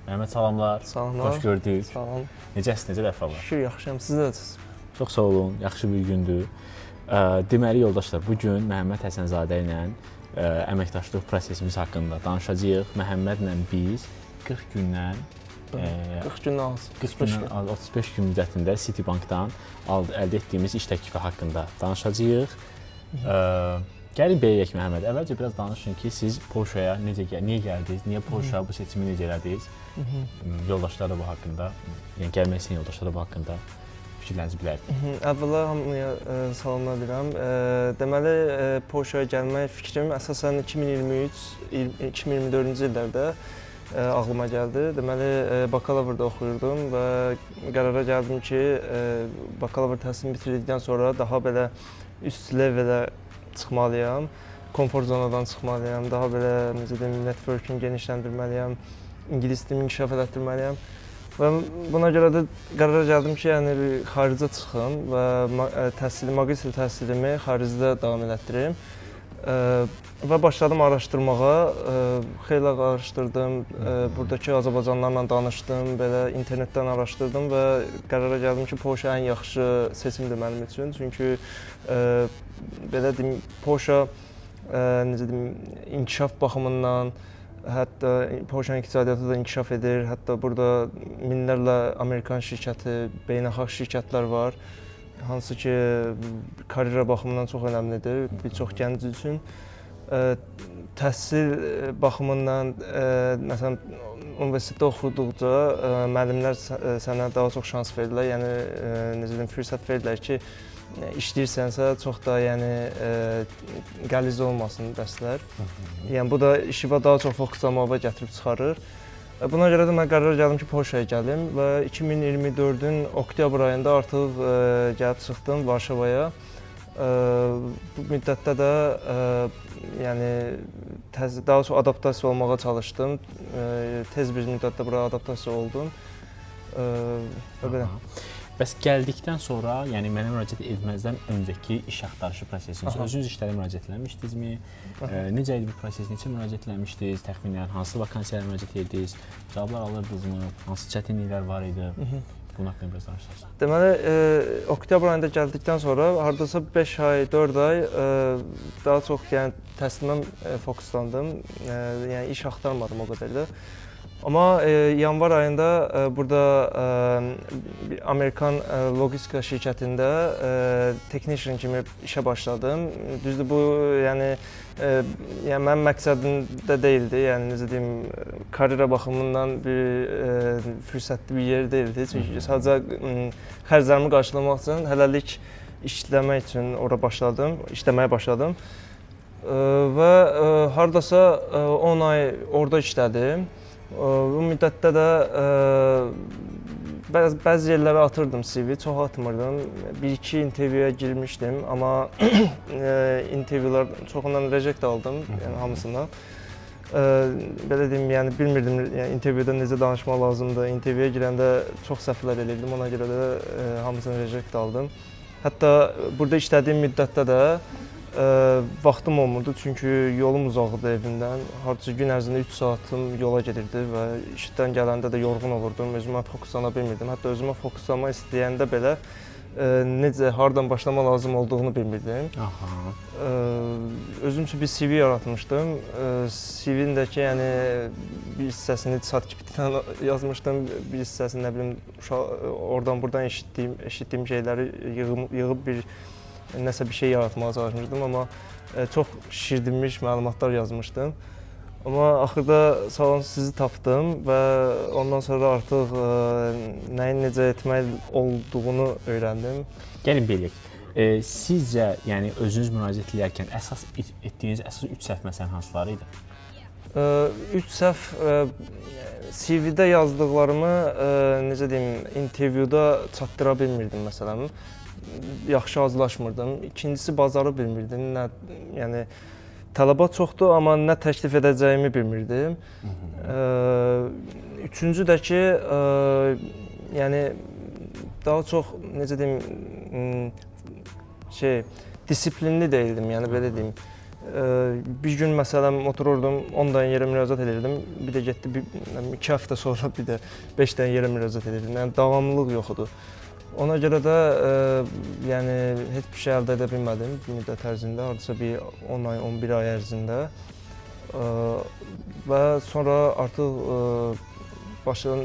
Məhəmməd salamlar. Salamlar. Xoş gördük. Sağ olun. Necəsiz, necə əhvallar? Şükür, yaxşıyam. Siz necəsiz? Çox sağ olun, yaxşı bir gündür. Deməli yoldaşlar, bu gün Məhəmməd Həsənzadə ilə əməkdaşlıq prosesimiz haqqında danışacağıq. Məhəmmədlə biz 40 gündən 40 gündən az. 35 gün müddətində Citibankdan əldə etdiyimiz iş təklifi haqqında danışacağıq. Gəlin beləyək Məhəmməd. Əvvəlcə biraz danışın ki, siz Polşaya niyə gəldiniz? Niyə Polşa bu seçimi necə elədiniz? Yoldaşlar da bu haqqında, yəni gəlmək istəyən yoldaşlar da bu haqqında fikirlərinizi bilərdik. Əvvəla hamıya salamlar deyirəm. Deməli, Polşaya gəlmək fikrim əsasən 2023-2024-cü illərdə ağlıma gəldi. Deməli, bakalavrda oxuyurdum və qərara gəldim ki, bakalavr təhsilini bitirdikdən sonra daha belə üst levelə çıxmalıyam, konfor zonadan çıxmalıyam, daha belə necə deyim, networking genişləndirməliyəm, ingilis dilimi inkişaf elətdirməliyəm. Və buna görə də qərara gəldim ki, yəni xaricə çıxım və magistr təhsilimi xaricdə davam elətdirim. Və başladım araşdırmağa, xeyli araşdırdım, buradakı Azərbaycanlılarla danışdım, belə internetdən araşdırdım və qərara gəldim ki, Polşa ən yaxşı seçimdir mənim üçün. Çünki belə deyim, Polşa necə deyim, inkişaf baxımından, hətta Polşanın iqtisadiyyatı da inkişaf edir, hətta burada minlərlə Amerikan şirkəti, beynəlxalq şirkətlər var. Hansı ki, karyera baxımından çox önəmlidir bir çox gənc üçün. Təhsil baxımından, məsələn, universitetdə oxuduqca müəllimlər sənə daha çox şans verirlər, yəni necə deyim, fürsət verirlər ki, işləyirsənsə çox da yəni qəliz olmasın dərslər. Yəni bu da işi daha çox fokuslamağa gətirib çıxarır. Buna görə də mən qərar gəldim ki, Polşaya gəlim və 2024-ün oktyabr ayında artıq gəlib çıxdım Varşavaya. Bu müddətdə də yəni daha çox adaptasiya olmağa çalışdım. Tez bir müddətdə bura adaptasiya oldum. Və belə. Bəs gəldikdən sonra, yəni mənə müraciət etməzdən öncəki iş axtarışı prosesiniz, özünüz işlərə müraciət etmişdinizmi? Necə idi bu proses, neçə müraciət etmişdiniz, təxminən hansı vakansiyalara müraciət etdiniz, cavablar alırdınızmı, hansı çətinliklər var idi? Bunun haqqında biraz danışarsınız. Deməli, oktyabr ayında gəldikdən sonra hardasa 5 ay, 4 ay daha çox yəni təhsilimə fokuslandım. Yəni iş axtarmadım o qədər də. Amma yanvar ayında burada Amerikan logistika şirkətində technician kimi işə başladım. Düzdür, bu yəni mənim məqsədimdə deyildi. Yəni necə deyim, karyera baxımından bir fürsətli bir yer deyildi. Çünki sadəcə xərclərimi qarşılamaq üçün hələlik işləmək üçün ora başladım, işləməyə başladım. Və hardasa 10 ay orada işlədim. Bu müddətdə də bəzi yerlərə atırdım CV, çox atmırdım. 1-2 intervyuya girmişdim, amma intervyular çoxundan reject aldım, yəni hamısından. Belə deyim, yəni bilmirdim yəni intervyuda necə danışmaq lazımdır. Intervyuya girəndə çox səhvlər eləyirdim, ona görə də hamısını reject aldım. Hətta burada işlədiyim müddətdə də vaxtım olmurdu, çünki yolum uzaqdı evimdən. Hardasa gün ərzində 3 saatım yola gedirdi və işdən gələndə də yorğun olurdum, özümə fokuslana bilmirdim. Hətta özümə fokuslama istəyəndə belə necə, hardan başlama lazım olduğunu bilmirdim. Özüm üçün bir CV yaratmışdım. CV-ndəki yəni bir hissəsini ChatGPT-dən yazmışdım, bir hissəsini nə bilim oradan-buradan eşitdiyim şeyləri yığıb nəsə bir şey yaratmağa çalışmışdım, amma çox şişirdilmiş məlumatlar yazmışdım. Amma axırda sağ olun sizi tapdım və ondan sonra artıq nəyin necə etmək olduğunu öyrəndim. Gəlin beləyək. Sizcə, yəni özünüz müraciət edərkən əsas etdiyiniz əsas 3 səhv məsələn hansıları idi? 3 səhv CV-də yazdıqlarımı necə deyim, intervyuda çatdıra bilmirdim məsələn. Yaxşı hazırlaşmırdım. İkincisi, bazarı bilmirdim. Yəni tələbat çoxdur, amma nə təklif edəcəyimi bilmirdim. Üçüncü də ki, yəni daha çox necə deyim, disiplinli deyildim. Yəni belə deyim, Bir gün məsələn otururdum, 10 dənə yerə müraciət edirdim. Bir də getdi 2 həftə sonra bir də 5 dənə yerə müraciət edirdim. Yəni davamlılıq yox idi. Ona görə də yəni heç bir şey əldə edə bilmədim bu müddət ərzində, hardasa bir 10 ay, 11 ay ərzində. Və sonra artıq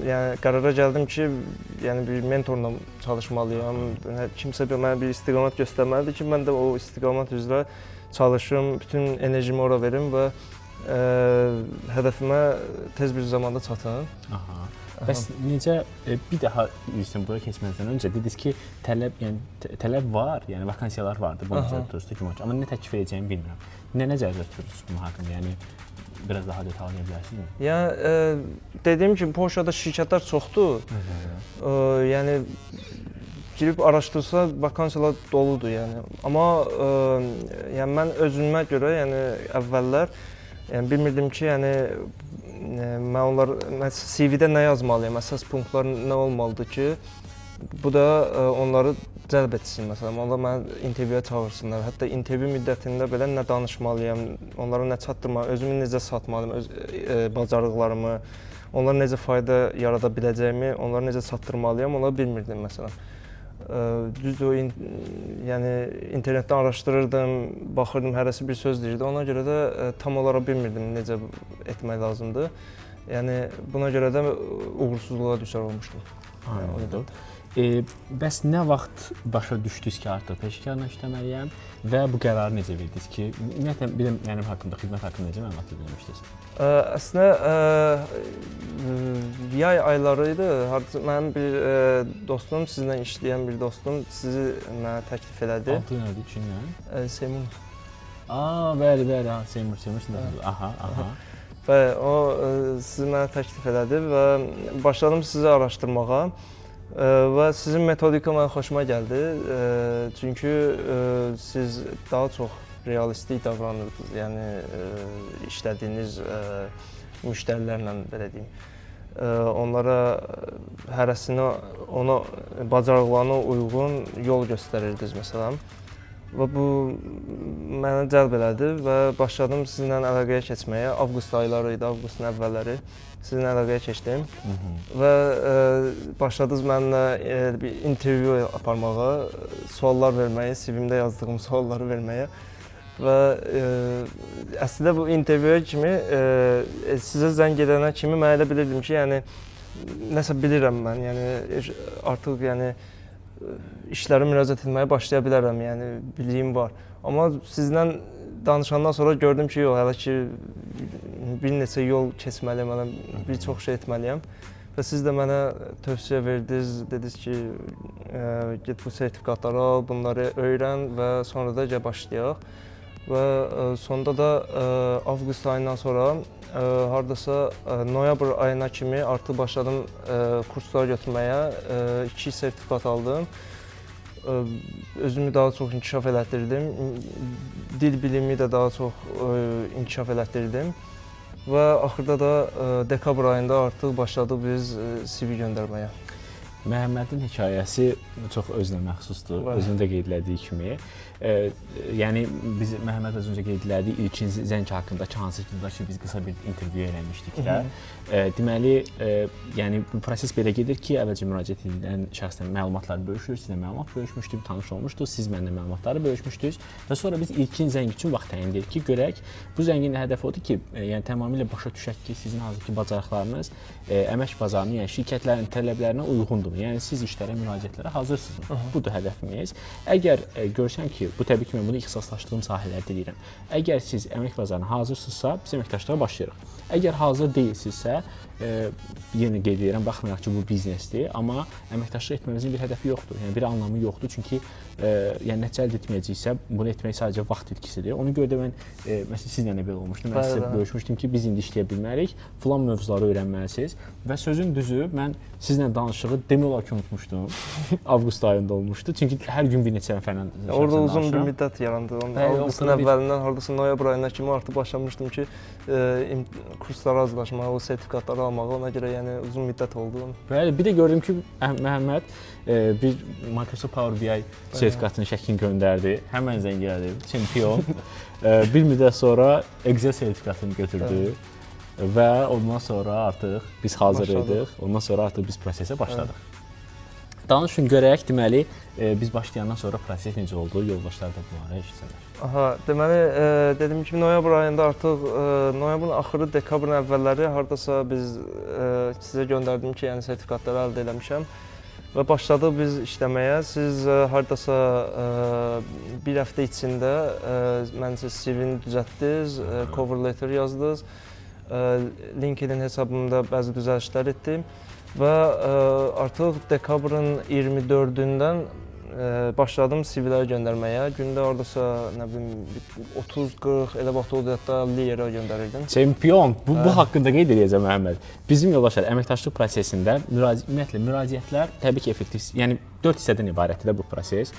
yəni qərara gəldim ki, yəni bir mentorla çalışmalıyam. Kimsə mənə bir istiqamət göstərməlidir ki, mən də o istiqamət üzrə çalışım, bütün enerjimi ora verim və hədəfimə tez bir zamanda çatım. Aha. Bəs necə bir daha üzrün bura keçməzdən öncə dediniz ki, tələb var, yəni vakansiyalar vardı bu nəzərdə tutursunuz ki, amma nə təklif edəcəyimi bilmirəm. Nə nəzərdə tutursunuz bunun haqqında? Yəni biraz daha detallı deyə bilərsinizmi? Yəni dediyim kimi Polşada şirkətlər çoxdur. Yəni girib araşdırsa vakansiyalar doludur yəni. Amma yəni mən özümə görə, yəni əvvəllər yəni bilmirdim ki, yəni mən CV-də nə yazmalıyam, əsas punktlar nə olmalıdır ki, bu da onları cəlb etsin məsələn. Onlar məni intervyuya çağırsınlar. Hətta intervyu müddətində belə nə danışmalıyam, onlara nə çatdırmalıyam, özümü necə satmalıyam, öz bacarıqlarımı, onlara necə fayda yarada biləcəyimi, onlara necə çatdırmalıyam, onları bilmirdim məsələn. Düzdür, yəni internetdən araşdırırdım, baxırdım, hərəsi bir söz deyirdi. Ona görə də tam olaraq bilmirdim necə etmək lazımdır. Yəni buna görə də uğursuzluğa düçar olmuşdum. Anladım. Bəs nə vaxt başa düşdünüz ki, artıq peşəkarla işləməliyəm və bu qərarı necə verdiniz ki, ümumiyyətlə bir də mənim haqqımda, xidmət haqqında necə məlumat vermişdiniz? Əslində yay ayları idi. Mənim bir dostum, sizinlə işləyən bir dostum sizi mənə təklif elədi. Altı nədir, üçün nə? Seymur. Bəli, Seymur. Aha. Və o sizi mənə təklif elədi və başladım sizi araşdırmağa. Və sizin metodika mənə xoşuma gəldi. Çünki siz daha çox realistik davranırdınız. Yəni işlədiyiniz müştərilərlə belə deyim. Onlara hərəsinə ona bacarıqlarına uyğun yol göstərirdiniz məsələn. Və bu mənə cəlb elədi və başladım sizinlə əlaqəyə keçməyə. Avqust ayları idi, avqustun əvvəlləri sizinlə əlaqəyə keçdim. Və başladınız mənimlə bir intervyu aparmağa, suallar verməyə, CV-mdə yazdığım sualları verməyə. Və əslində bu intervyuya kimi, sizə zəng edənə kimi mən elə bilirdim ki, yəni nəsə bilirəm mən, yəni artıq yəni işlərə müraciət etməyə başlaya bilərəm, yəni biliyim var. Amma sizlə danışandan sonra gördüm ki, yox, hələ ki bir neçə yol keçməliyəm, bir çox şey etməliyəm. Və siz də mənə tövsiyə verdiniz, dediniz ki, get bu sertifikatları al, bunları öyrən və sonra da gəl başlayaq. Və sonda da avqust ayından sonra hardasa noyabr ayına kimi artıq başladım kurslar götürməyə, 2 sertifikat aldım. Özümü daha çox inkişaf elətdirdim, dil bilimi də daha çox inkişaf elətdirdim. Və axırda da dekabr ayında artıq başladıq biz CV göndərməyə. Məhəmmədin hekayəsi çox özünə məxsusdur, özünün də qeyd elədiyi kimi. Yəni biz Məhəmməd az öncə qeyd elədiyi ilkin zəng haqqındakı hansı ki, biz qısa bir intervyu eləmişdik də. Deməli, yəni bu proses belə gedir ki, əvvəlcə müraciət edilən şəxslə məlumatları bölüşür, sizlə məlumat bölüşmüşdük, tanış olmuşduq, siz mənlə məlumatları bölüşmüşdünüz və sonra biz ilkin zəng üçün vaxt təyin edirik ki, görək bu zəngin hədəfi odur ki, yəni tamamilə başa düşək ki, sizin hazırki bacarıqlarınız əmək bazarının, yəni şirkətlərin tələblərinə uyğundur. Yəni siz işlərə, müraciətlərə hazırsınız. Budur hədəfimiz. Əgər görsəm ki, bu təbii ki, mən bunu ixtisaslaşdığım sahələrdə deyirəm. Əgər siz əmək bazarına hazırsınızsa, biz əməkdaşlığa başlayırıq. Əgər hazır deyilsinizsə, yenə qeyd edirəm, baxmayaraq ki, bu biznesdir, amma əməkdaşlıq etməyimizin bir hədəfi yoxdur. Yəni bir anlamı yoxdur, çünki yəni nəticə əldə etməyəcəksə, bunu etmək sadəcə vaxt itkisidir. Ona görə də mən məsələn sizlə də belə olmuşdu. Mən sizə bölüşmüşdüm ki, biz indi işləyə bilmərik, filan mövzuları öyrənməlisiniz və sözün düzü mən sizlə danışığı demək olar ki, unutmuşdum. Avqust ayında olmuşdu. Çünki hər gün bir neçə nəfərlə danışıram. Orada uzun bir müddət yarandı. Avqustun əvvəlindən hardasa noyabr ayına kimi artıq başlamışdım ki, kurslara hazırlaşmağa, o sertifikatları qalmağı, ona görə yəni uzun müddət oldu. Bəli, bir də gördüm ki, Məhəmməd bir Microsoft Power BI sertifikatının şəklini göndərdi. Həmən zəng gəldi, çempion. Bir müddət sonra Excel sertifikatını götürdü və ondan sonra artıq biz hazır idik. Ondan sonra artıq biz prosesə başladıq. Danışın görək, deməli, biz başlayandan sonra proses necə oldu, yoldaşlar da bunları eşitsələr. Aha, deməli, dediyim kimi noyabr ayında artıq, noyabrın axırı, dekabrın əvvəlləri hardasa biz sizə göndərdim ki, yəni sertifikatları əldə eləmişəm və başladıq biz işləməyə. Siz hardasa bir həftə içində məncə CV-ni düzəltdiniz, cover letter yazdınız, LinkedIn hesabımda bəzi düzəlişlər etdim. Və artıq dekabrın 24-dən başladım CV-ləri göndərməyə. Gündə oradasa nə bilim 30-40 elə vaxt oldu, hətta 50 yerə göndərirdim. Çempion. Bu haqqında qeyd edəcəm Məhəmməd. Bizim yoldaşlar əməkdaşlıq prosesində ümumiyyətlə müraciətlər təbii ki, effektiv, yəni 4 hissədən ibarətdir bu proses.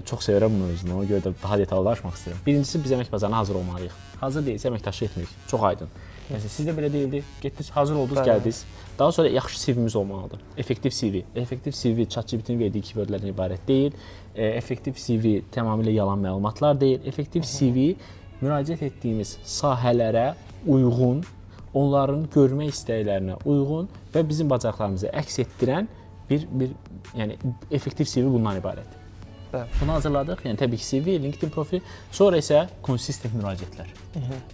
Çox sevirəm bu mövzunu, ona görə də daha detallı danışmaq istəyirəm. Birincisi biz əmək bazarına hazır olmalıyıq. Hazır deyilsə əməkdaşlıq etmirik. Çox aydın. Məsələn, siz də belə deyildi, getdiniz, hazır oldunuz, gəldiniz. Daha sonra yaxşı CV-miz olmalıdır. Effektiv CV. Effektiv CV ChatGPT-nin verdiyi keywordlərdən ibarət deyil. Effektiv CV tamamilə yalan məlumatlar deyil. Effektiv CV müraciət etdiyimiz sahələrə uyğun, onların görmə istəklərinə uyğun və bizim bacarıqlarımızı əks etdirən bir yəni effektiv CV bundan ibarətdir. Bunu hazırladıq. Yəni təbii ki, CV, LinkedIn profil, sonra isə konsistent müraciətlər.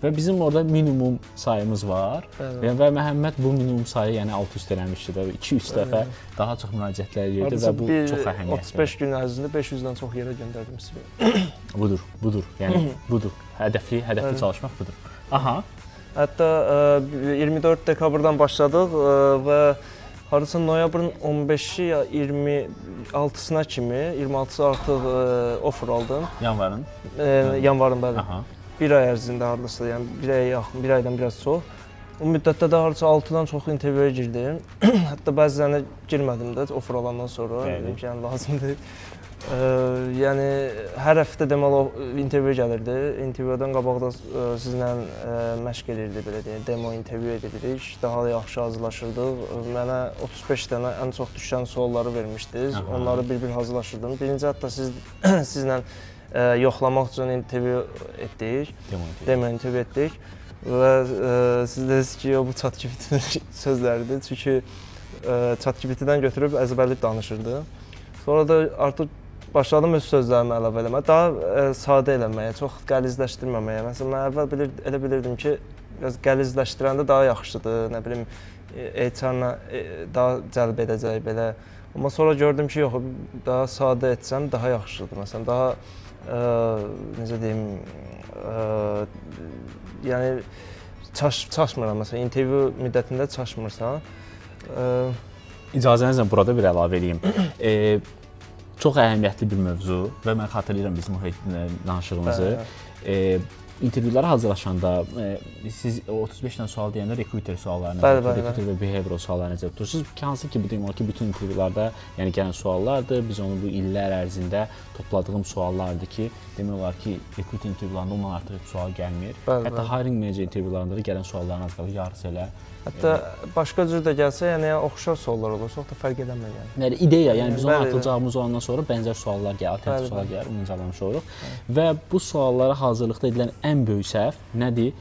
Və bizim orada minimum sayımız var. Və Məhəmməd bu minimum sayı yəni alt üst eləmişdi də 2-3 dəfə daha çox müraciətlər edirdi və bu çox əhəmiyyətlidir. 35 gün ərzində 500-dən çox yerə göndərdim CV. Budur. Yəni budur. Hədəfli çalışmaq budur. Aha. Hətta 24 dekabrdan başladıq və hardasa noyabrın 15-i ya 26-sına kimi, 26-sı artıq offer aldım. Yanvarın? Yanvarın, bəli. Aha. Bir ay ərzində hardasa, yəni bir aya yaxın, bir aydan biraz çox. O müddətdə də hardasa 6-dan çox intervyuya girdim. Hətta bəzilərinə girmədim də offer alandan sonra. Dedim ki, yəni lazımdır. Yəni hər həftə deməli intervyu gəlirdi. İntervyudan qabaq da sizlə məşq edirdi, belə deyək, demo intervyu edirdik. Daha da yaxşı hazırlaşırdıq. Mənə 35 dənə ən çox düşən sualları vermişdiniz. Onları bir-bir hazırlaşırdım. Birinci hətta sizlə yoxlamaq üçün intervyu etdik. Demo intervyu etdik. Və siz dediniz ki, bu ChatGPT-nin sözləridir. Çünki ChatGPT-dən götürüb əzbərləyib danışırdı. Sonra da artıq başladım öz sözlərimi əlavə eləməyə, daha sadə eləməyə, çox qəlizləşdirməməyə. Məsələn, mən əvvəl elə bilirdim ki, biraz qəlizləşdirəndə daha yaxşıdır, nə bilim, HR-la daha cəlb edəcək belə. Amma sonra gördüm ki, yox, daha sadə etsəm daha yaxşıdır. Məsələn, daha, necə deyim, yəni çaşmıram. Məsələn, intervyu müddətində çaşmırsan. İcazənizlə burada bir əlavə edeyim. Çox əhəmiyyətli bir mövzu və mən xatırlayıram bizim danışığımızı. İntervyulara hazırlaşanda siz 35 dənə sual deyəndə rekruter suallarını, rekruter və behavioral suallarını necə tutursunuz? Hansı ki, bu demək olar ki, bütün intervyularda yəni gələn suallardır. Biz onu bu illər ərzində topladığım suallardır ki, demək olar ki, rekruter intervyularında ondan artıq sual gəlmir. Hətta hiring manager intervyularında da gələn sualların az qalır, yarısı elə. Hətta başqa cür də gəlsə, yəni oxşar suallar olur, çox da fərq eləmir yəni. Yəni ideya, yəni biz ona artıq cavabımız olandan sonra bənzər suallar gəlir, alternativ suallar gəlir, onu cavablamış oluruq. Və bu suallara hazırlıqda edilən ən böyük səhv nədir?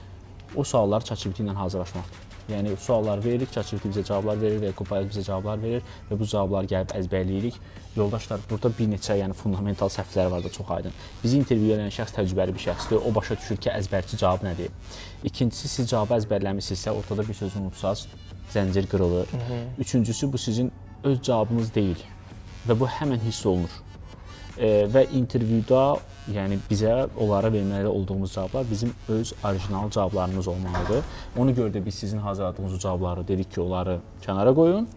O sualları ChatGPT ilə hazırlaşmaqdır. Yəni suallar veririk, ChatGPT bizə cavablar verir və Copilot bizə cavablar verir və bu cavabları gəlib əzbərləyirik. Yoldaşlar, burada bir neçə yəni fundamental səhvlər var da çox aydın. Bizi intervyu edən şəxs təcrübəli bir şəxsdir. O başa düşür ki, əzbərçi cavab nədir? İkincisi, siz cavabı əzbərləmisinizsə, ortada bir sözü unutsaz, zəncir qırılır. Üçüncüsü, bu sizin öz cavabınız deyil və bu həmən hiss olunur. Və intervyuda yəni bizə onlara verməli olduğumuz cavablar bizim öz orijinal cavablarımız olmalıdır. Ona görə də biz sizin hazırladığınız cavabları dedik ki, onları kənara qoyun.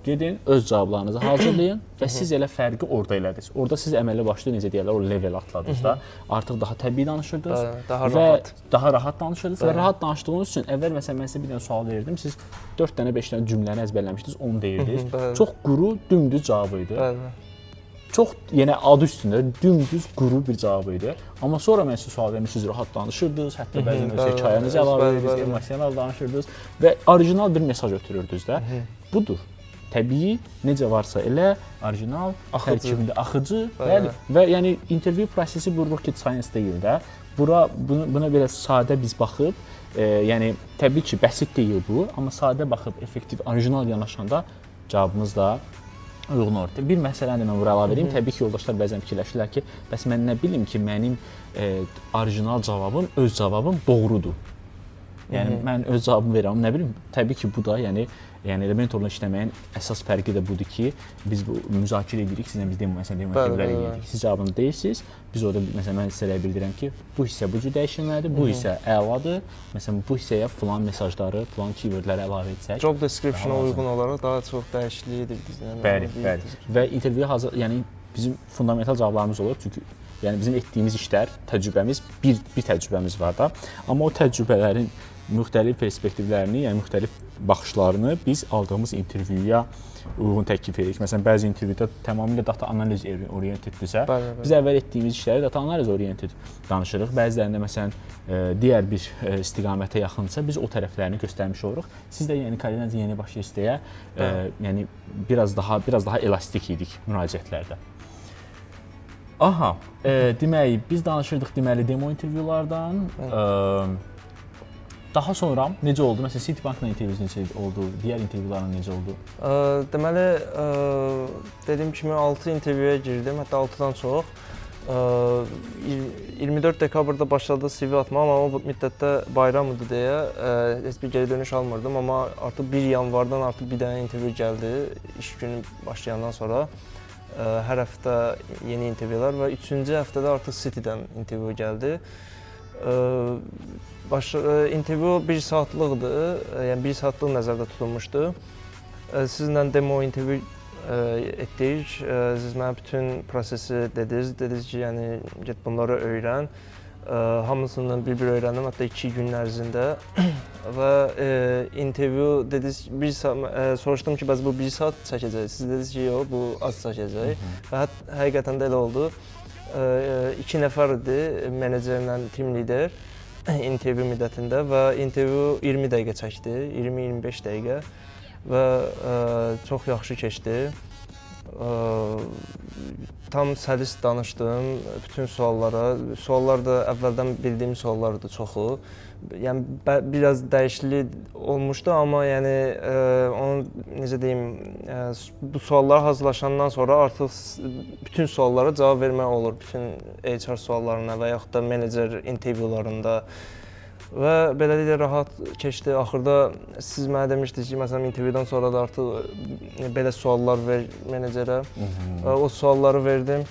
Gedin, öz cavablarınızı hazırlayın və siz elə fərqi orada elədiniz. Orada siz əməlli başlı necə deyirlər, o level atladınız da. Artıq daha təbii danışırdınız və daha rahat danışırdınız və rahat danışdığınız üçün əvvəl məsələn mən sizə bir dənə sual verirdim. Siz 4 dənə, 5 dənə cümləni əzbərləmişdiniz, onu deyirdiniz. Çox quru, dümdüz cavab idi. çox yenə adı üstündə dümdüz quru bir cavab idi. Amma sonra mən sizə sual vermişsiniz, rahat danışırdınız, hətta bəzən öz hekayənizi əlavə edirdiniz, emosional danışırdınız və orijinal bir mesaj ötürürdünüz də. Budur. Təbii, necə varsa elə, orijinal, tərkibində axıcı, bəli. Və yəni intervyu prosesi bu rocket science deyil də. Buna belə sadə biz baxıb, yəni təbii ki, bəsit deyil bu, amma sadə baxıb effektiv, orijinal yanaşanda cavabımız da uyğun olur. Bir məsələni mən bura əlavə edeyim. Təbii ki, yoldaşlar bəzən fikirləşirlər ki, bəs mən nə bilim ki, mənim orijinal cavabım, öz cavabım doğrudur. Yəni mən öz cavabımı verirəm, nə bilim, təbii ki, bu da yəni Elementorla işləməyin əsas fərqi də budur ki, biz bu müzakirə edirik, sizlə biz demo intervyular edirik. Siz cavabını deyirsiniz, biz orada məsələn mən sizə bildirirəm ki, bu hissə bu cür dəyişilməlidir, bu hissə əladır. Məsələn bu hissəyə falan mesajları, falan keywordləri əlavə etsək. Job description-a uyğun olaraq daha çox dəyişiklik edir bizdən. Bəli. Və intervyuya hazır, yəni bizim fundamental cavablarımız olur, çünki yəni bizim etdiyimiz işlər, təcrübəmiz bir təcrübəmiz var da, amma o təcrübələrin müxtəlif perspektivlərini, yəni müxtəlif baxışlarını biz aldığımız intervyuya uyğun təklif edirik. Məsələn, bəzi intervyuda tamamilə data analiz orienteddirsə, biz əvvəl etdiyimiz işləri data analiz oriented danışırıq. Bəzilərində məsələn digər bir istiqamətə yaxınsa biz o tərəflərini göstərmiş oluruq. Siz də yəni karyeranızı yeni başlayırsınız deyə, yəni biraz daha elastik idik müraciətlərdə. Aha, demək biz danışırdıq deməli demo intervyulardan. Daha sonra necə oldu? Məsələn, Citibankla intervyunuz necə oldu? Digər intervyularla necə oldu? Deməli, dediyim kimi 6 intervyuya girdim, hətta 6-dan çox. 24 dekabrda başladı CV atmağa, amma o müddətdə bayram idi deyə heç bir geri dönüş almırdım. Amma artıq 1 yanvardan artıq bir dənə intervyu gəldi, iş günü başlayandan sonra. Hər həftə yeni intervyular və 3-cü həftədə artıq Citydən intervyu gəldi. İntervyu 1 saatlıqdır, yəni 1 saatlıq nəzərdə tutulmuşdu. Sizinlə demo intervyu etdik, siz mənə bütün prosesi dediniz ki, yəni get bunları öyrən. Hamısından bir öyrəndim, hətta 2 gün ərzində və intervyu dediniz, soruşdum ki, bəs bu 1 saat çəkəcək, siz dediniz ki, yox, bu az çəkəcək və həqiqətən də elə oldu. 2 nəfər idi, menecerlə team lider intervyu müddətində və intervyu 20 dəqiqə çəkdi, 20-25 dəqiqə və çox yaxşı keçdi. Tam səlis danışdım bütün suallar da əvvəldən bildiyim suallardı çoxu. Yəni biraz dəyişiklik olmuşdu, amma yəni onu necə deyim, bu suallara hazırlaşandan sonra artıq bütün suallara cavab vermək olur, bütün HR suallarına və yaxud da menecer intervyularında. Və beləliklə rahat keçdi. Axırda siz mənə demişdiniz ki, məsələn intervyudan sonra da artıq belə suallar ver menecerə. O sualları verdim.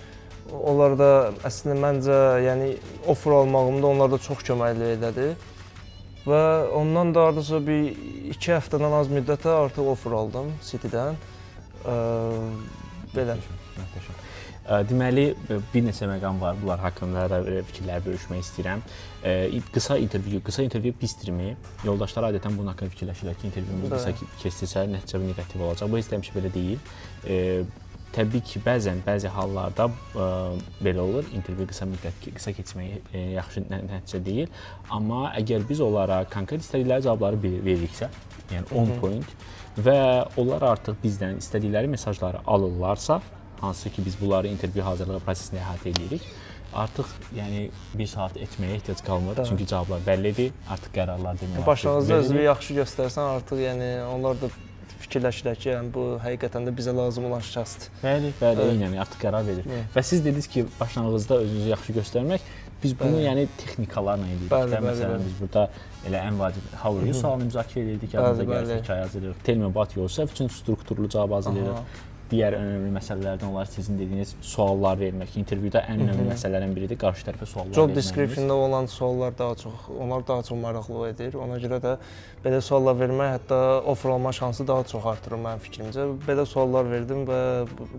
Onlar da əslində məncə yəni offer almağımda onlar da çox köməklik elədi. Və ondan da artıq bir 2 həftədən az müddətə artıq offer aldım Citydən. Belə. Deməli, bir neçə məqam var, bunlar haqqında da fikirlər bölüşmək istəyirəm. Qısa intervyu pisdirmi? Yoldaşlar adətən bunun haqqında fikirləşirlər ki, intervyumuz qısa keçdirsə, nəticə negativ olacaq. Bu heç həmişə belə deyil. Təbii ki, bəzi hallarda belə olur, intervyu qısa keçmək yaxşı nəticə deyil. Amma əgər biz onlara konkret istədikləri cavabları veririksə, yəni 10 point və onlar artıq bizdən istədikləri mesajları alırlarsa, hansı ki biz bunları intervyu hazırlığı prosesində əhatə edirik, artıq yəni 1 saat etməyə ehtiyac qalmır, çünki cavablar bəllidir, artıq qərarlar demək olar. Başlanğıcda özünü yaxşı göstərsən, artıq yəni onlar da fikirləşirlər ki, yəni bu həqiqətən də bizə lazım olan şəxsdir. Bəli, yəni artıq qərar verir. Və siz dediniz ki, başlanğıcda özünüzü yaxşı göstərmək, biz bunu yəni texnikalarla edirik. Məsələn, biz burada elə ən vacib how are you sualını müzakirə edirik, yanımıza gəlsə hekayə hazırlayırıq. Tell me about yourself üçün strukturlu cavab hazırlayırıq. Digər önəmli məsələlərdən olar sizin dediyiniz suallar vermək. İntervyuda ən önəmli məsələlərdən biridir, qarşı tərəfə suallar verməyiniz. Job description-da olan suallar onlar daha çox maraqlı edir. Ona görə də belə suallar vermək hətta offer alma şansı daha çox artırır mənim fikrimcə. Belə suallar verdim və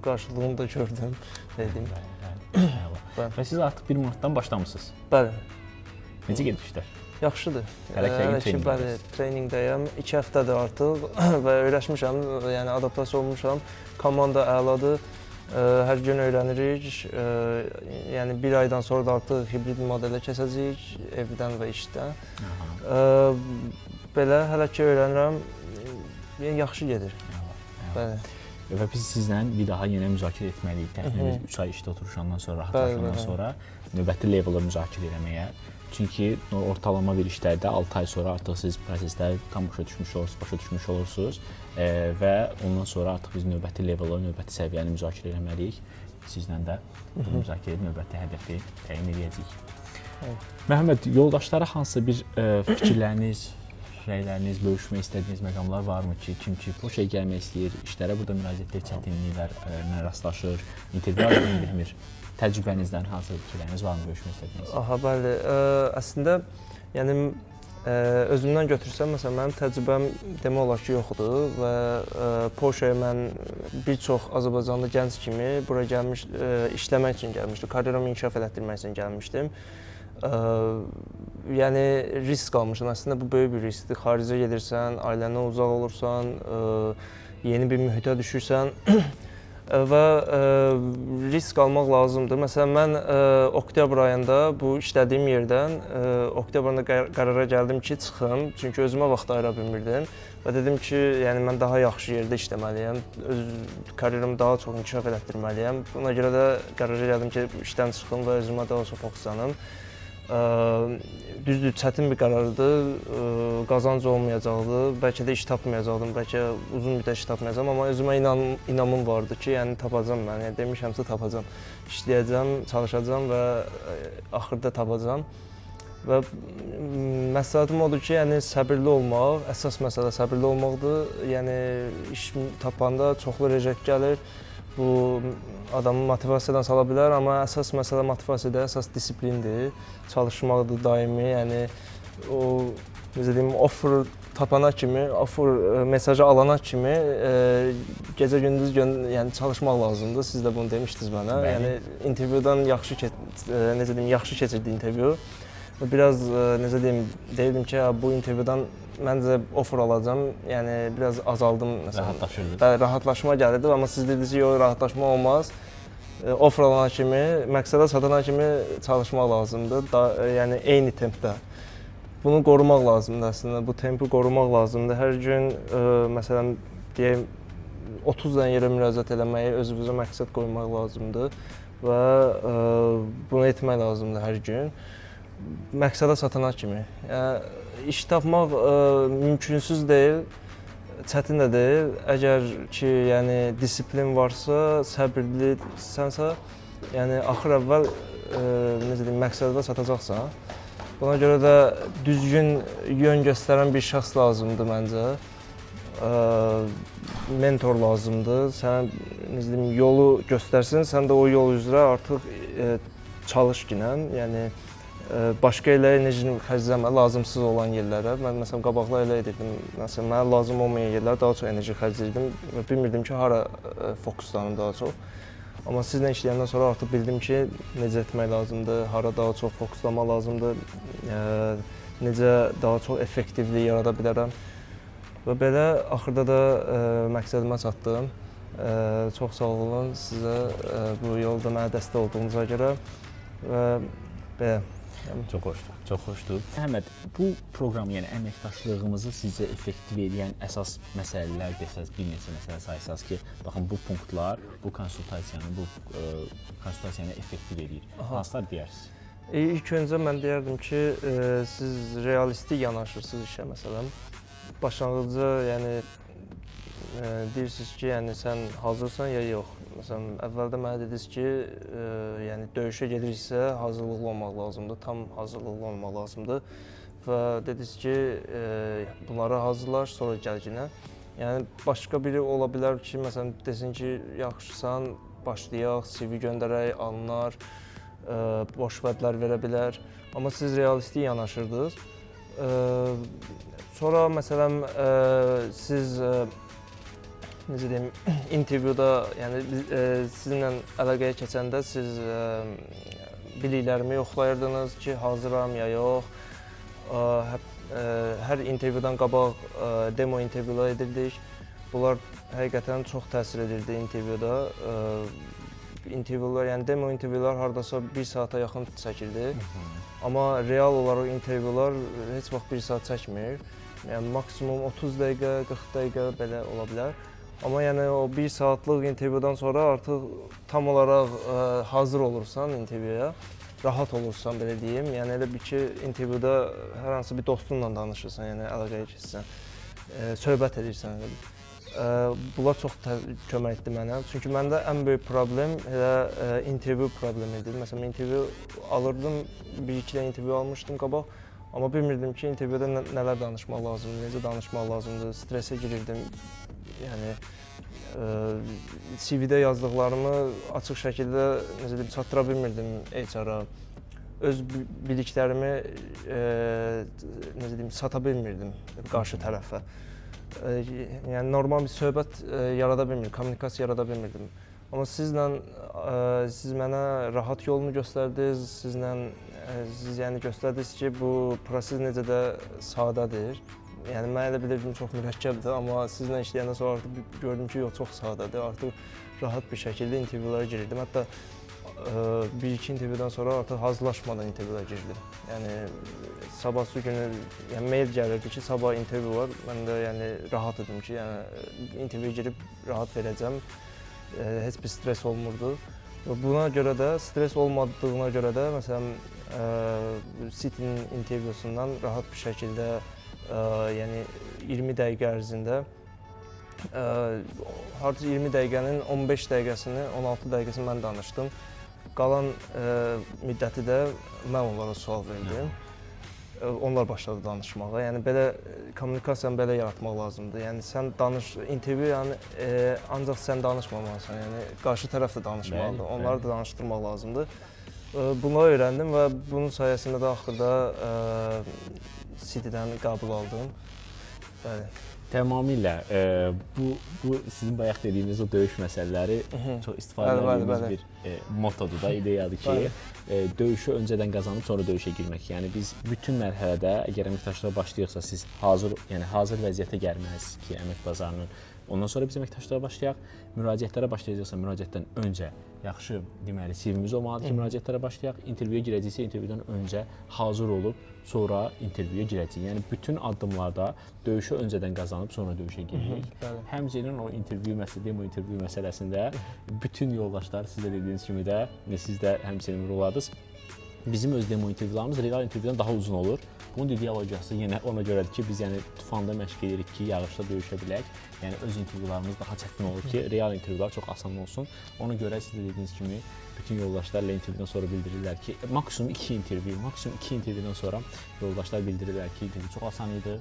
qarşılığını da gördüm, dedim. Və siz artıq 1 martdan başlamısınız. Bəli. Necə gedir işlər? Yaxşıdır. Bəli, treningdəyəm. 2 həftədir artıq və öyrəşmişəm, yəni adaptasiya olmuşam. Komanda əladır. Hər gün öyrənirik. Yəni bir aydan sonra da artıq hibrid modelə keçəcəyik evdən və işdən. Belə hələ ki öyrənirəm. Yəni yaxşı gedir. Bəli. Və biz sizlə bir daha yenə müzakirə etməliyik. Təxminən 3 ay işdə oturuşandan sonra, rahatlaşandan sonra növbəti leveli müzakirə etməyə. Çünki ortalama bir işlərdə 6 ay sonra artıq siz prosesləri tam başa düşmüş olursunuz və ondan sonra artıq biz növbəti leveli, növbəti səviyyəni müzakirə etməliyik. Sizlə də bu müzakirə edib növbəti hədəfi təyin edəcəyik. Məhəmməd, yoldaşlara hansı bir fikirləriniz, rəyləriniz, bölüşmək istədiyiniz məqamlar varmı ki, kim ki Polşaya gəlmək istəyir, işlərə burada müraciətdə çətinliklərlə rastlaşır, intervyu alını bilmir. Təcrübənizdən hansı fikirləriniz varmı bölüşmək istədiyiniz? Bəli. Əslində, yəni özümdən götürsəm, məsələn, mənim təcrübəm demək olar ki, yoxdur və Polşaya mən bir çox Azərbaycanlı gənc kimi bura gəlmiş, işləmək üçün gəlmişdim, karyeramı inkişaf elətdirmək üçün gəlmişdim. Yəni risk almışam. Əslində bu böyük bir riskdir. Xaricə gedirsən, ailəndən uzaq olursan, yeni bir mühitə düşürsən və risk almaq lazımdır. Məsələn, mən oktyabr ayında bu işlədiyim yerdən oktyabrda qərara gəldim ki, çıxım. Çünki özümə vaxt ayıra bilmirdim və dedim ki, yəni mən daha yaxşı yerdə işləməliyəm, öz karyeramı daha çox inkişaf elətdirməliyəm. Buna görə də qərara gəldim ki, işdən çıxım və özümə daha çox fokuslanım. Düzdür, çətin bir qərardır, qazanc olmayacaqdı, bəlkə də iş tapmayacaqdım, bəlkə uzun müddət iş tapmayacağam, amma özümə inamım vardı ki, yəni tapacam mən, yəni demişəmsə tapacam, işləyəcəm, çalışacam və axırda tapacam. Və məsləhətim odur ki, yəni səbirli olmaq, əsas məsələ səbirli olmaqdır, yəni iş tapanda çoxlu rejekt gəlir. Bu adamı motivasiyadan sala bilər, amma əsas məsələ motivasiyada, əsas disiplindir, çalışmaqdır daimi, yəni o, necə deyim, offer tapana kimi, offer mesajı alana kimi gecə-gündüz yəni çalışmaq lazımdır. Siz də bunu demişdiniz mənə. Yəni intervyudan yaxşı keçirdi intervyu. Biraz necə deyim, deyirdim ki, bu intervyudan məncə offer alacam, yəni biraz azaldım məsələn. Rahatlaşırdı. Rahatlaşma gəlirdi, amma siz dediniz ki, yox, rahatlaşma olmaz. Offer alana kimi, məqsədə çatana kimi çalışmaq lazımdır, yəni eyni tempdə. Bunu qorumaq lazımdır əslində, bu tempi qorumaq lazımdır. Hər gün, məsələn, deyək, 30 dənə yerə müraciət eləməyi, özünüzə məqsəd qoymaq lazımdır və bunu etmək lazımdır hər gün. Məqsədə çatana kimi. Yəni, iş tapmaq mümkünsüz deyil, çətin də deyil. Əgər ki, yəni disiplin varsa, səbirlisənsə, yəni axır əvvəl necə deyim, məqsədə çatacaqsan. Buna görə də düzgün yön göstərən bir şəxs lazımdır məncə. Mentor lazımdır. Sənə necə deyim, yolu göstərsin, sən də o yol üzrə artıq çalış ginən. Yəni başqa elə enerjini xərcləmə, lazımsız olan yerlərə. Mən məsələn qabaqlar elə edirdim. Məsələn, mənə lazım olmayan yerlərə daha çox enerji xərcləyirdim və bilmirdim ki, hara fokuslanım daha çox. Amma sizlə işləyəndən sonra artıq bildim ki, necə etmək lazımdır, hara daha çox fokuslamaq lazımdır, necə daha çox effektivlik yarada bilərəm. Və belə axırda da məqsədimə çatdım. Çox sağ olun sizə bu yolda mənə dəstək olduğunuza görə və belə. Çox xoşdur, çox xoşdur. Məhəmməd, bu proqram, yəni əməkdaşlığımızı sizcə effektiv edən əsas məsələlər desəz, bir neçə məsələ sayırsınız ki, baxın bu punktlar bu konsultasiyanı effektiv edir. Hansılar deyərsiniz? İlk öncə mən deyərdim ki, siz realistik yanaşırsınız işə məsələn. Başlanğıcda, yəni deyirsiniz ki, yəni sən hazırsan ya yox. Məsələn, əvvəldə mənə dediniz ki, yəni döyüşə gediriksə hazırlıqlı olmaq lazımdır, tam hazırlıqlı olmaq lazımdır və dediniz ki, bunlara hazırlaş, sonra gəl yenə. Yəni başqa biri ola bilər ki, məsələn desin ki, yaxşısan, başlayaq, CV göndərək, alınar, boş vədlər verə bilər. Amma siz realistik yanaşırdınız. Sonra məsələn siz necə deyim, intervyuda, yəni sizinlə əlaqəyə keçəndə siz biliklərimi yoxlayırdınız ki, hazıram ya yox. Hər intervyudan qabaq demo intervyular edirdik Bunlar həqiqətən çox təsir edirdi intervyuda. İntervyular, yəni demo intervyular hardasa 1 saata yaxın çəkirdi. Amma real olaraq intervyular heç vaxt 1 saat çəkmir. Yəni maksimum 30 dəqiqə, 40 dəqiqə belə ola bilər. Amma yəni o 1 saatlıq intervyudan sonra artıq tam olaraq hazır olursan intervyuya, rahat olursan belə deyim. Yəni elə bir ki, intervyuda hər hansı bir dostunla danışırsan, yəni əlaqəyə keçsən, söhbət edirsən elə bir. Bunlar çox kömək etdi mənə. Çünki məndə ən böyük problem elə intervyu problemi idi. Məsələn, intervyu alırdım, 1-2 dənə intervyu almışdım qabaq. Amma bilmirdim ki, intervyuda nələr danışmaq lazımdır, necə danışmaq lazımdır, stresə girirdim. Yəni CV-də yazdıqlarımı açıq şəkildə necə deyim, çatdıra bilmirdim HR-a. Öz biliklərimi necə deyim, sata bilmirdim qarşı tərəfə. Yəni normal bir söhbət yarada bilmirdim, kommunikasiya yarada bilmirdim. Amma siz mənə rahat yolunu göstərdiniz, siz yəni göstərdiniz ki, bu proses necə də sadədir. Yəni mən elə bilirdim çox mürəkkəbdir, amma sizlə işləyəndən sonra artıq gördüm ki, yox, çox sadədir. Artıq rahat bir şəkildə intervyulara girirdim. Hətta 1-2 intervyudan sonra artıq hazırlaşmadan intervyulara girdim. Yəni sabahsı günü yəni mail gəlirdi ki, sabah intervyu var. Mən də yəni rahat idim ki, yəni intervyuya girib rahat verəcəm. Heç bir stres olmurdu. Buna görə də, stres olmadığına görə də, məsələn, City-nin intervyusundan rahat bir şəkildə, yəni 20 dəqiqə ərzində, hardasa 20 dəqiqənin 15 dəqiqəsini, 16 dəqiqəsini mən danışdım. Qalan müddəti də mən onlara sual verdim. Onlar başladı danışmağa. Yəni belə kommunikasiyanı belə yaratmaq lazımdır. Yəni sən intervyu yəni ancaq sən danışmamalısan. Yəni qarşı tərəf də danışmalıdır. Onları da danışdırmaq lazımdır. Bunu öyrəndim və bunun sayəsində də axırda City-dən qəbul aldım. Bəli. Tamamilə bu sizin bayaq dediyiniz o döyüş məsələləri çox istifadə edildiyimiz bir motodur da, ideyadır ki, döyüşü öncədən qazanıb sonra döyüşə girmək. Yəni biz bütün mərhələdə əgər əməkdaşlığa başlayırsa siz hazır vəziyyətə gəlməlisiniz ki, əmək bazarının. Ondan sonra biz əməkdaşlığa başlayaq. Müraciətlərə başlayacaqsa müraciətdən öncə yaxşı deməli CV-miz olmalıdır ki, müraciətlərə başlayaq. İntervyuya girəcəksə intervyudan öncə hazır olub sonra intervyuya girəcəyik. Yəni bütün addımlarda döyüşü öncədən qazanıb sonra döyüşə giririk. Həmçinin o demo intervyu məsələsində bütün yoldaşlar sizə dediyiniz kimi də siz də həmçinin vurguladınız. Bizim öz demo intervyularımız real intervyudan daha uzun olur. Bunun ideologiyası yenə ona görədir ki, biz yəni tufanda məşq edirik ki, yağışda döyüşə bilək. Yəni öz intervyularımız daha çətin olur ki, real intervyular çox asan olsun. Ona görə siz də dediyiniz kimi bütün yoldaşlarla intervyudan sonra bildirirlər ki, maksimum 2 intervyudan sonra yoldaşlar bildirirlər ki, intervyu çox asan idi.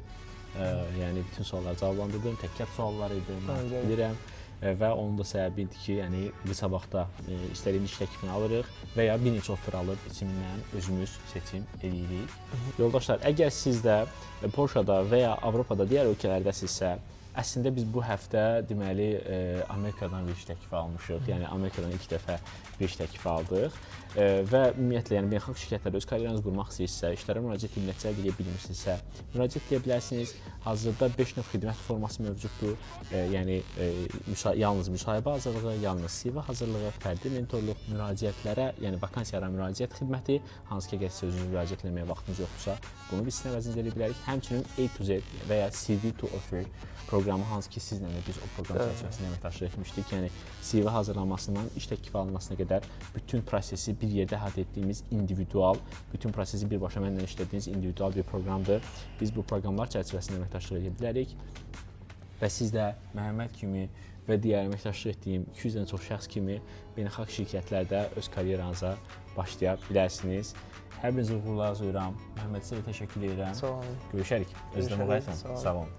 Yəni bütün sualları cavablandırdım, təkrar suallar idi, mən bilirəm. Və onun da səbəbi idi ki, yəni qısa vaxtda istədiyimiz iş təklifini alırıq və ya bir neçə offer alıb içindən özümüz seçim edirik. Yoldaşlar, əgər siz də Polşada və ya Avropada digər ölkələrdəsinizsə, əslində biz bu həftə deməli Amerikadan bir iş təklifi almışıq. Yəni Amerikadan ilk dəfə bir iş təklifi aldıq və ümumiyyətlə yəni beynəlxalq şirkətlərdə öz karyeranızı qurmaq istəyirsinizsə, işlərə müraciət edib nəticə əldə edə bilmirsinizsə, müraciət edə bilərsiniz. Hazırda 5 növ xidmət forması mövcuddur. Yəni yalnız müsahibə hazırlığı, yalnız CV hazırlığı, fərdi mentorluq, müraciətlərə, yəni vakansiyalara müraciət xidməti, hansı ki, əgər siz özünüz müraciət etməyə vaxtınız yoxdursa, bunu biz sizin əvəzinizdə edə bilərik. Həmçinin A to Z və ya CV to Offer proqramı, hansı ki, sizlə də biz o proqram çərçivəsində əməkdaşlıq etmişdik. Yəni CV hazırlanmasından iş təklifi alınmasına qədər bütün prosesi bir yerdə əhatə etdiyimiz individual, bütün prosesi birbaşa mənlə işlədiyiniz individual bir proqramdır. Biz bu proqramlar çərçivəsində əməkdaşlıq edə bilərik və siz də Məhəmməd kimi və digər əməkdaşlıq etdiyim 200-dən çox şəxs kimi beynəlxalq şirkətlərdə öz karyeranıza başlaya bilərsiniz. Hər birinizə uğurlar arzulayıram. Məhəmməd, sizə təşəkkür edirəm. Sağ olun. Görüşərik. Özünüzə müğayət olun. Sağ olun.